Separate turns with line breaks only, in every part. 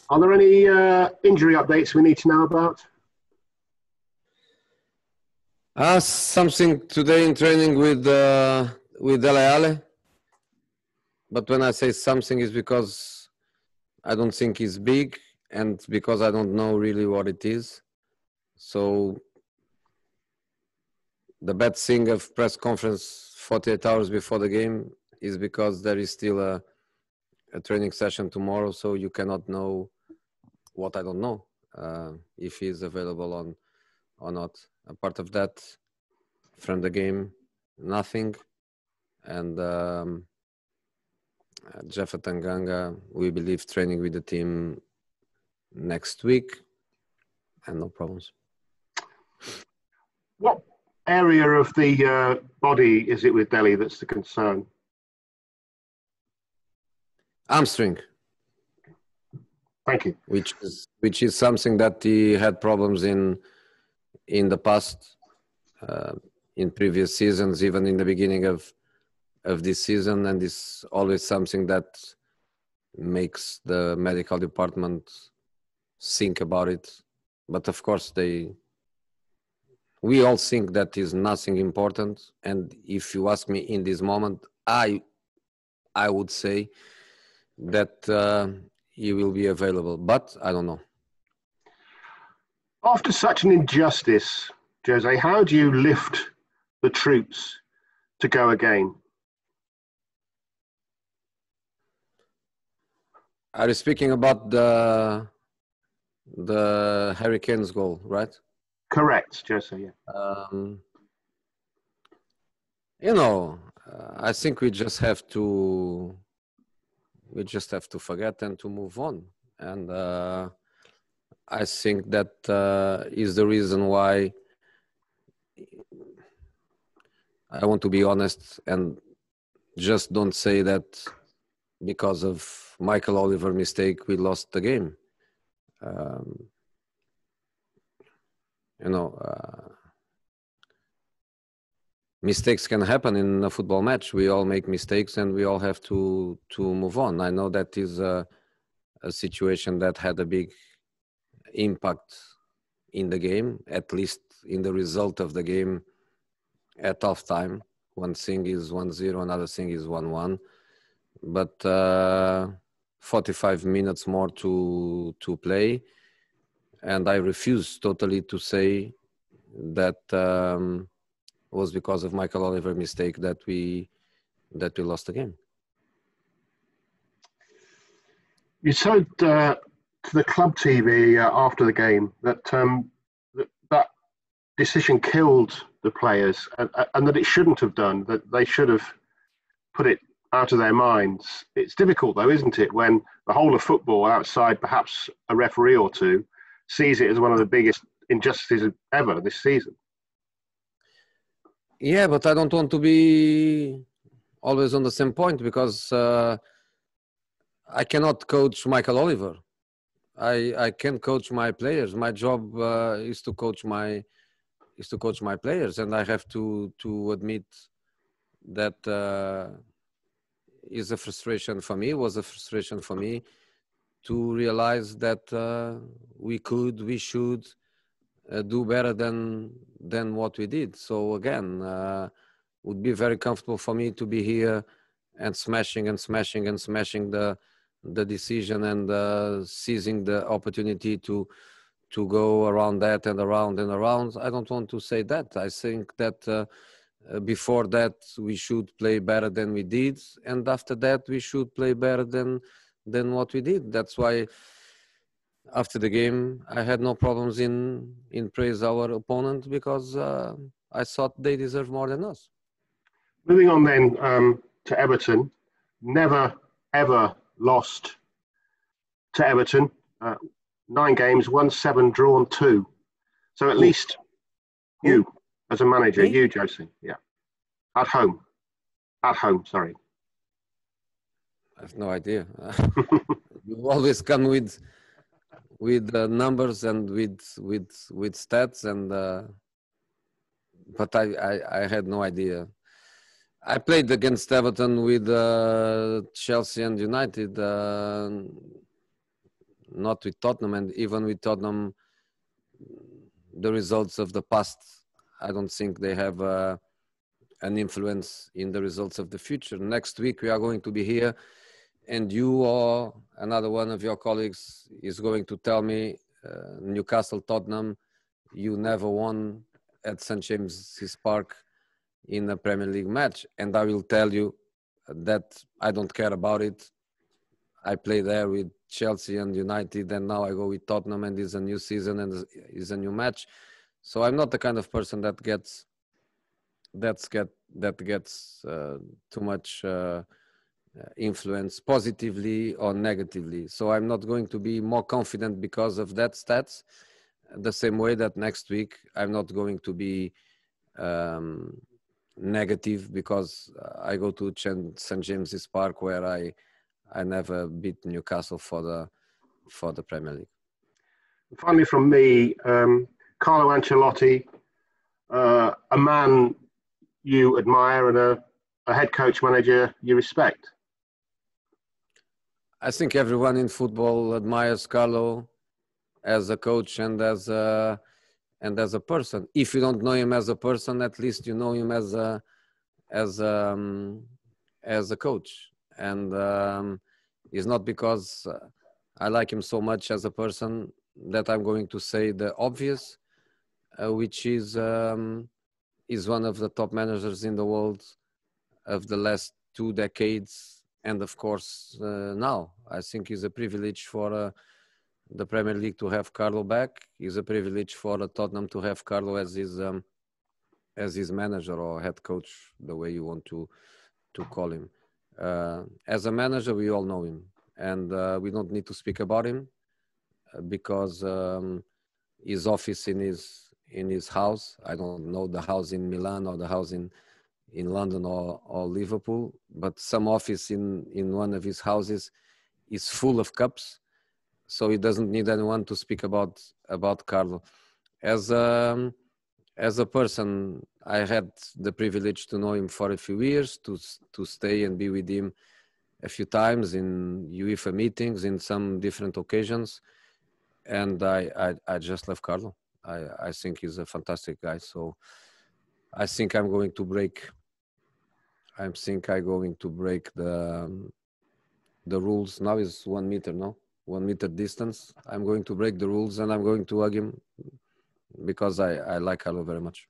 Are there any injury updates we need to know about?
Something today in training with Dele Alli. But when I say something, is because I don't think it's big and because I don't know really what it is. So the bad thing of press conference 48 hours before the game is because there is still a training session tomorrow, so you cannot know what I don't know, if he is available on or not. Apart of that, from the game, nothing. And Jeff Tanganga, we believe, training with the team next week, and no problems.
What area of the body is it with Dele that's the concern?
Hamstring.
Thank you.
Which is something that he had problems in the past, in previous seasons, even in the beginning of this season, and is always something that makes the medical department think about it. But of course, we all think that is nothing important. And if you ask me in this moment, I would say that he will be available, but I don't know.
After such an injustice, Jose, how do you lift the troops to go again?
Are you speaking about the Hurricanes goal, right?
Correct, Jose, yeah.
I think we just have to forget and to move on. And I think that is the reason why I want to be honest and just don't say that because of Michael Oliver mistake we lost the game. Mistakes can happen in a football match. We all make mistakes and we all have to move on. I know that is a situation that had a big impact in the game, at least in the result of the game at half time. One thing is 1-0, another thing is 1-1. But 45 minutes more to play. And I refuse totally to say that was because of Michael Oliver mistake that we lost the game.
You said to the club TV after the game that that decision killed the players and that it shouldn't have done, that they should have put it out of their minds. It's difficult though, isn't it, when the whole of football, outside perhaps a referee or two, sees it as one of the biggest injustices ever this season.
Yeah, but I don't want to be always on the same point because I cannot coach Michael Oliver. I can coach my players. My job is to coach my players, and I have to admit that is a frustration for me. Was a frustration for me to realize that we should do better than what we did. So again, would be very comfortable for me to be here and smashing the decision and seizing the opportunity to go around that and around and around. I don't want to say that. I think that before that we should play better than we did, and after that we should play better than what we did. That's why after the game I had no problems in praise our opponent, because I thought they deserve more than us.
Moving on then to Everton. Never ever lost to Everton. 9 games, won 7, drawn 2. So at least you, as a manager, you, Jose, yeah, at home, sorry.
I have no idea. You always come with numbers and with stats, and but I had no idea. I played against Everton with Chelsea and United. not with Tottenham, and even with Tottenham, the results of the past, I don't think they have an influence in the results of the future. Next week we are going to be here, and you or another one of your colleagues is going to tell me, Newcastle, Tottenham, you never won at St. James's Park in a Premier League match. And I will tell you that I don't care about it. I play there with Chelsea and United, and now I go with Tottenham, and it's a new season and it's a new match. So I'm not the kind of person that gets too much influence, positively or negatively. So I'm not going to be more confident because of that stats. The same way that next week I'm not going to be negative because I go to St. James's Park, where I never beat Newcastle for the Premier League.
Finally, from me, Carlo Ancelotti, a man you admire and a head coach manager you respect.
I think everyone in football admires Carlo as a coach and as a person. If you don't know him as a person, at least you know him as a coach. And it's not because I like him so much as a person that I'm going to say the obvious, which is one of the top managers in the world of the last 2 decades. And of course, now I think it's a privilege for the Premier League to have Carlo back. It's a privilege for Tottenham to have Carlo as his manager or head coach, the way you want to call him. As a manager, we all know him, and we don't need to speak about him because his office in his house. I don't know the house in Milan or the house in London or Liverpool, but some office in one of his houses is full of cups, so he doesn't need anyone to speak about Carlo. As a person, I had the privilege to know him for a few years, to stay and be with him a few times in UEFA meetings, in some different occasions, and I just love Carlo. I think he's a fantastic guy. So I think I'm going to break the rules. Now is 1 meter, no? 1 meter distance. I'm going to break the rules and I'm going to hug him because I like Carlo very much.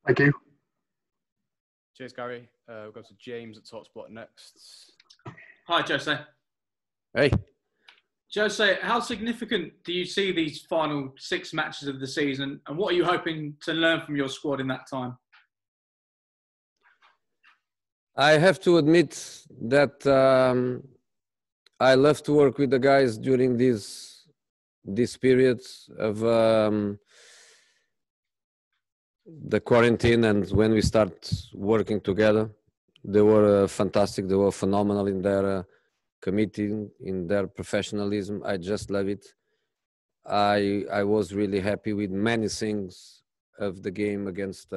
Thank you.
Cheers, Gary. We'll go to James at TalkSport next.
Hi, Jose.
Hey.
Jose, how significant do you see these final 6 matches of the season, and what are you hoping to learn from your squad in that time?
I have to admit that I love to work with the guys during these periods of the quarantine, and when we start working together. They were fantastic. They were phenomenal in their committing, in their professionalism. I just love it. I was really happy with many things of the game against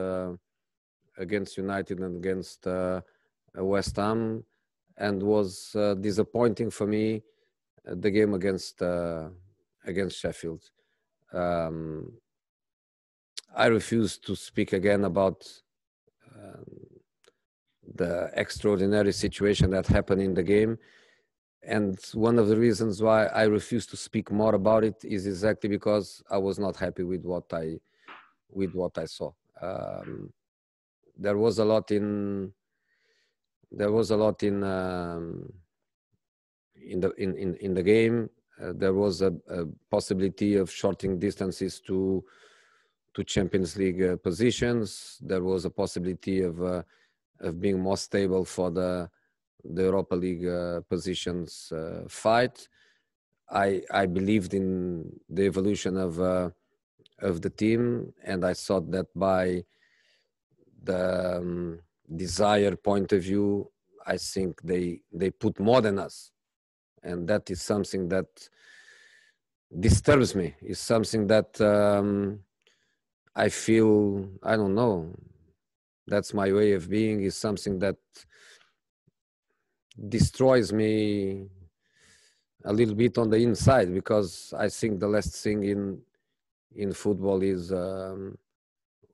United and against West Ham, and was disappointing for me the game against Sheffield. I refuse to speak again about the extraordinary situation that happened in the game. And one of the reasons why I refuse to speak more about it is exactly because I was not happy with what I saw. There was a lot in the game. There was a possibility of shorting distances to Champions League positions. There was a possibility of being more stable for the Europa League positions fight. I believed in the evolution of the team, and I thought that by the desire point of view, I think they put more than us, and that is something that disturbs me. It's something that I feel, I don't know, that's my way of being, is something that destroys me a little bit on the inside, because I think the last thing in football is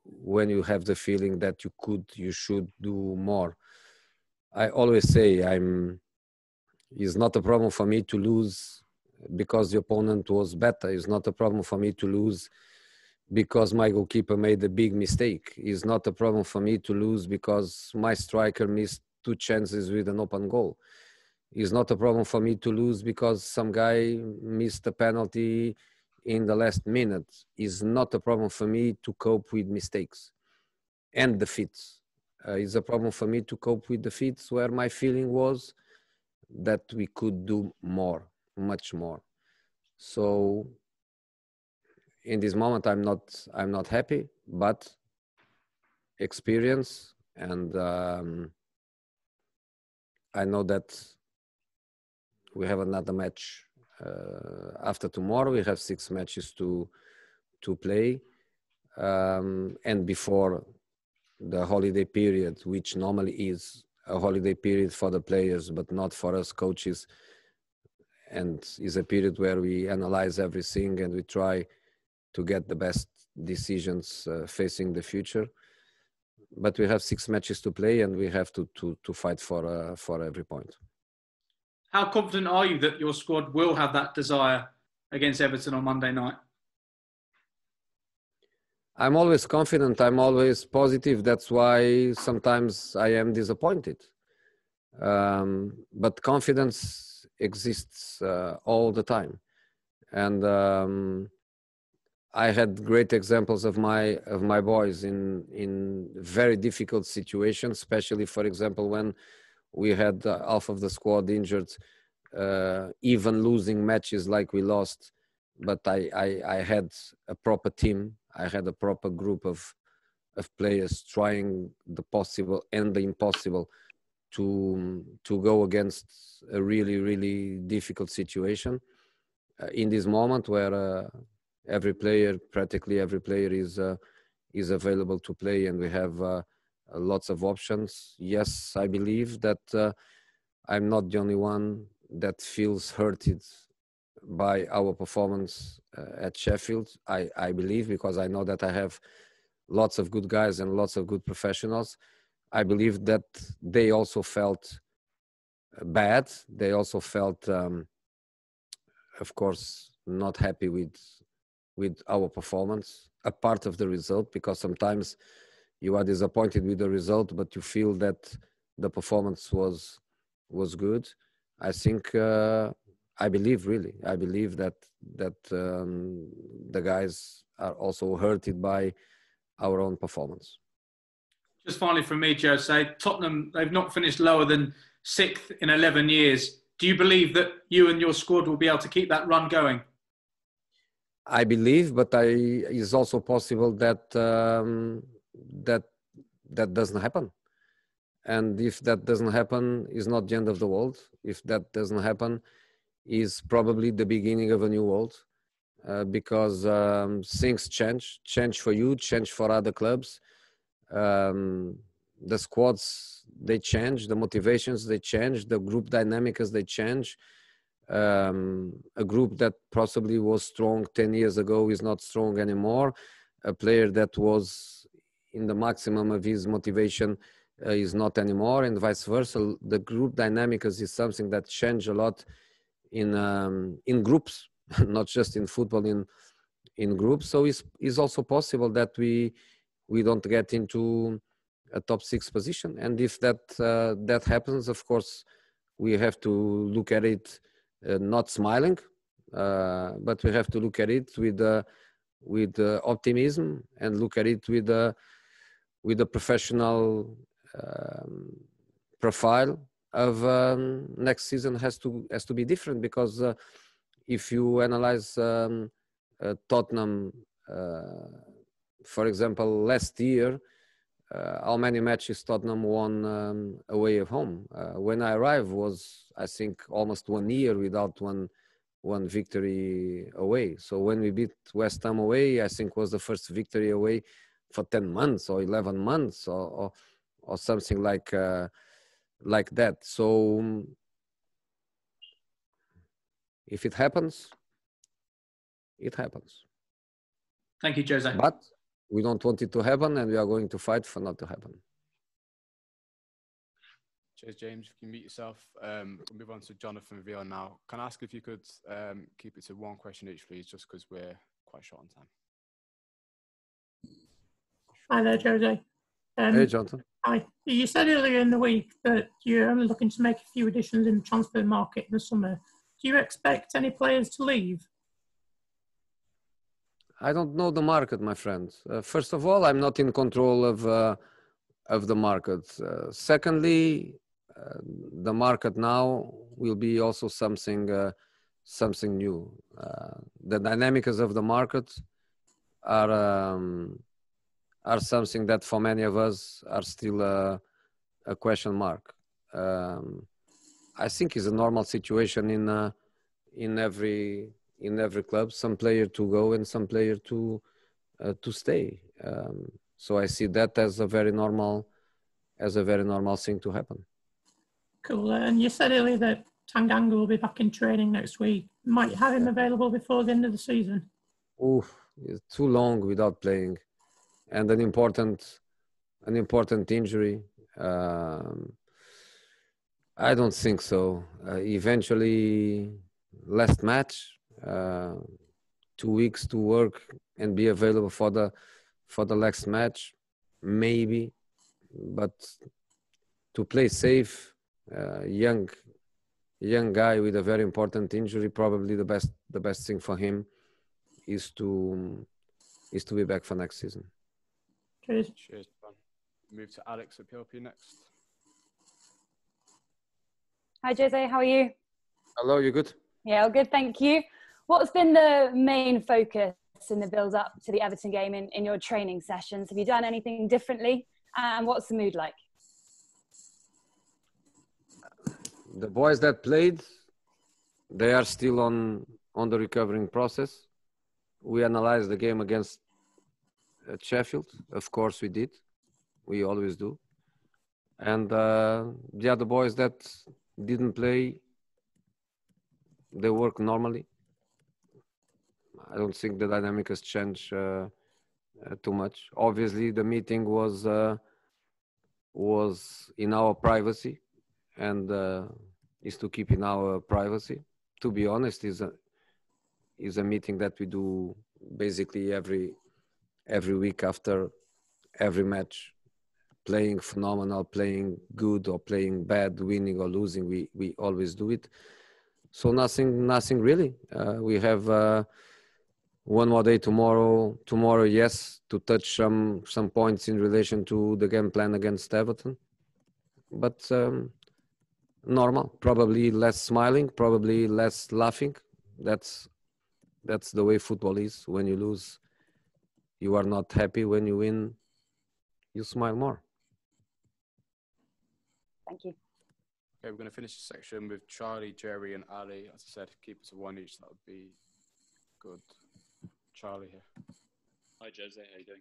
when you have the feeling that you should do more. I always say it's not a problem for me to lose because the opponent was better. It's not a problem for me to lose because my goalkeeper made a big mistake. It's not a problem for me to lose because my striker missed 2 chances with an open goal. It's not a problem for me to lose because some guy missed a penalty in the last minute. It's not a problem for me to cope with mistakes and defeats. It's a problem for me to cope with defeats where my feeling was that we could do more, much more. So in this moment, I'm not happy, but experience, and I know that we have another match after tomorrow. We have 6 matches to play, and before the holiday period, which normally is a holiday period for the players, but not for us coaches, and is a period where we analyze everything and we try to get the best decisions facing the future. But we have 6 matches to play, and we have to fight for every point.
How confident are you that your squad will have that desire against Everton on Monday night?
I'm always confident. I'm always positive. That's why sometimes I am disappointed. But confidence exists all the time. And I had great examples of my boys in very difficult situations, especially, for example, when we had half of the squad injured, even losing matches like we lost. But I had a proper team. I had a proper group of players trying the possible and the impossible to go against a really, really difficult situation. In this moment where practically every player is available to play, and we have lots of options. Yes, I believe that I'm not the only one that feels hurted by our performance at Sheffield. I believe, because I know that I have lots of good guys and lots of good professionals. I believe that they also felt bad. They also felt, of course, not happy with our performance, a part of the result, because sometimes you are disappointed with the result, but you feel that the performance was good. I think, I believe that the guys are also hurted by our own performance.
Just finally from me, Jose, Tottenham, they've not finished lower than 6th in 11 years. Do you believe that you and your squad will be able to keep that run going?
I believe, but it's also possible that that doesn't happen. And if that doesn't happen, it's not the end of the world. If that doesn't happen, is probably the beginning of a new world, because things change for you, change for other clubs. The squads, they change, the motivations, they change, the group dynamics, they change. A group that possibly was strong 10 years ago is not strong anymore. A player that was in the maximum of his motivation is not anymore, and vice versa. The group dynamics is something that changed a lot in groups, not just in football, in groups. So it's also possible that we don't get into a top 6 position. And if that happens, of course, we have to look at it not smiling, but we have to look at it with optimism, and look at it with a professional profile of next season has to be different, because if you analyze Tottenham, for example, last year, how many matches Tottenham won away of home? When I arrived was, I think, almost 1 year without one victory away. So when we beat West Ham away, I think was the first victory away for 10 months or 11 months or something like that. So If it happens, it happens.
Thank you, Jose.
But we don't want it to happen, and we are going to fight for not to happen.
Cheers, James. If you can mute yourself. We'll move on to Jonathan Vion now. Can I ask if you could keep it to one question each, please, just because we're quite short on time.
Hi there, Jose.
Hey, Jonathan.
Hi. You said earlier in the week that you're only looking to make a few additions in the transfer market in the summer. Do you expect any players to leave?
I don't know the market, my friend. First of all, I'm not in control of the market. Secondly, the market now will be also something new. The dynamics of the market are something that for many of us are still a question mark. I think it's a normal situation in every club. Some player to go and some player to stay. So I see that as a very normal thing to happen.
Cool. And you said earlier that Tanganga will be back in training next week. Might you have him available before the end of the season?
Oof, it's too long without playing, and an important injury. I don't think so. Eventually, last match, 2 weeks to work and be available for the next match, maybe. But to play safe, young guy with a very important injury, probably the best thing for him is to be back for next season.
Cheers.
Cheers, John. Move to Alex at PLP next.
Hi, Jose. How are you?
Hello, you good?
Yeah, all good, thank you. What's been the main focus in the build-up to the Everton game in your training sessions? Have you done anything differently? And what's the mood like?
The boys that played, they are still on the recovering process. We analyzed the game against Sheffield. Of course we did. We always do. And the other boys that didn't play, they work normally. I don't think the dynamic has changed too much. Obviously, the meeting was in our privacy, and is to keep in our privacy. To be honest, is a meeting that we do basically every week after every match. Playing phenomenal, playing good or playing bad, winning or losing, we always do it. So nothing really. We have one more day tomorrow. Tomorrow, yes, to touch some points in relation to the game plan against Everton. But normal, probably less smiling, probably less laughing. That's the way football is. When you lose, you are not happy. When you win, you smile more.
Thank you.
Okay, we're going to finish this section with Charlie, Jerry, and Ali. As I said, keep it to one each. That would be good. Charlie here.
Hi, Jose. How you doing?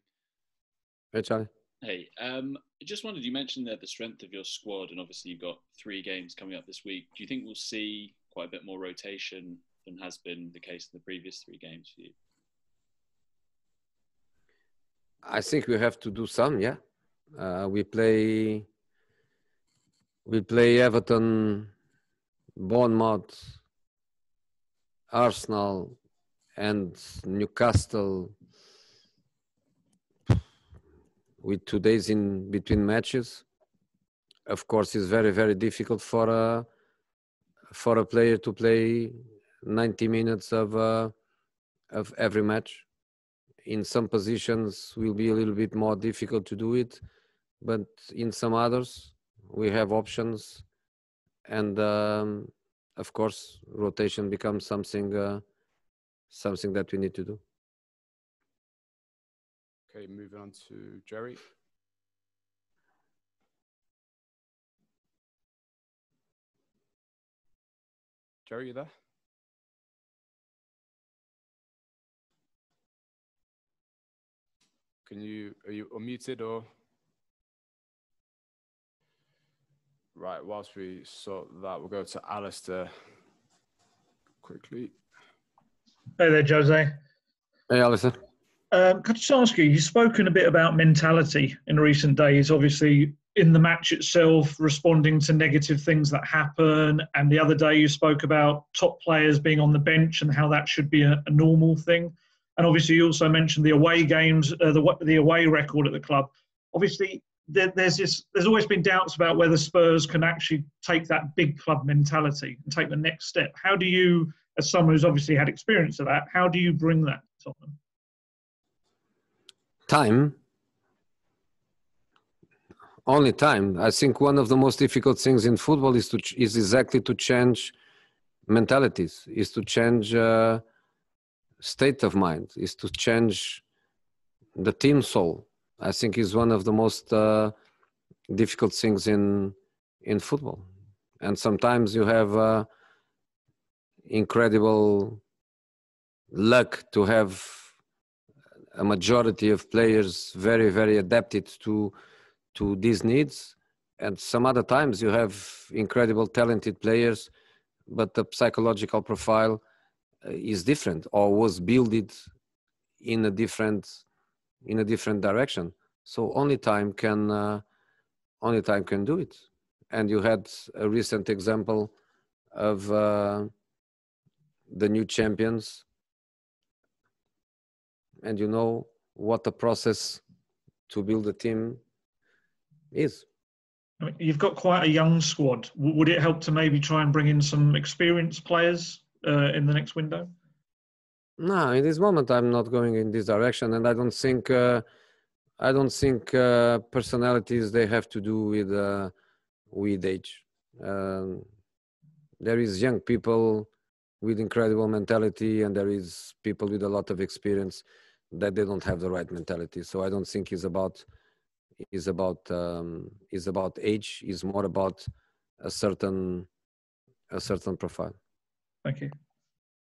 Hey, Charlie.
Hey, I just wondered, you mentioned there the strength of your squad, and obviously you've got 3 games coming up this week. Do you think we'll see quite a bit more rotation than has been the case in the previous 3 games for you?
I think we have to do some, yeah. We play Everton, Bournemouth, Arsenal, and Newcastle with 2 days in between matches. Of course, it's very, very difficult for a player to play 90 minutes of every match. In some positions, will be a little bit more difficult to do it, but in some others, we have options, and of course, rotation becomes something that we need to do.
Okay, moving on to Jerry. Jerry, you there? Are you unmuted or? Right, whilst we sort that, we'll go to Alistair quickly.
Hey there, Jose.
Hey, Alison.
Could I just ask you, you've spoken a bit about mentality in recent days, obviously in the match itself, responding to negative things that happen. And the other day you spoke about top players being on the bench and how that should be a normal thing. And obviously you also mentioned the away games, the away record at the club. Obviously, there's always been doubts about whether Spurs can actually take that big club mentality and take the next step. How do you, as someone who's obviously had experience of that, how do you bring that to Tottenham?
Time. Only time. I think one of the most difficult things in football is exactly to change mentalities, is to change state of mind, is to change the team soul. I think is one of the most difficult things in football. And sometimes you have incredible luck to have a majority of players very, very adapted to these needs. And some other times you have incredible talented players, but the psychological profile is different or was built in a different direction. So only time can do it. And you had a recent example of the new champions, and you know what the process to build a team is.
I mean, you've got quite a young squad. Would it help to maybe try and bring in some experienced players in the next window?
No, in this moment I'm not going in this direction, and I don't think personalities they have to do with age. There is young people with incredible mentality, and there is people with a lot of experience that they don't have the right mentality. So I don't think it's about age. It's more about a certain profile.
Thank you.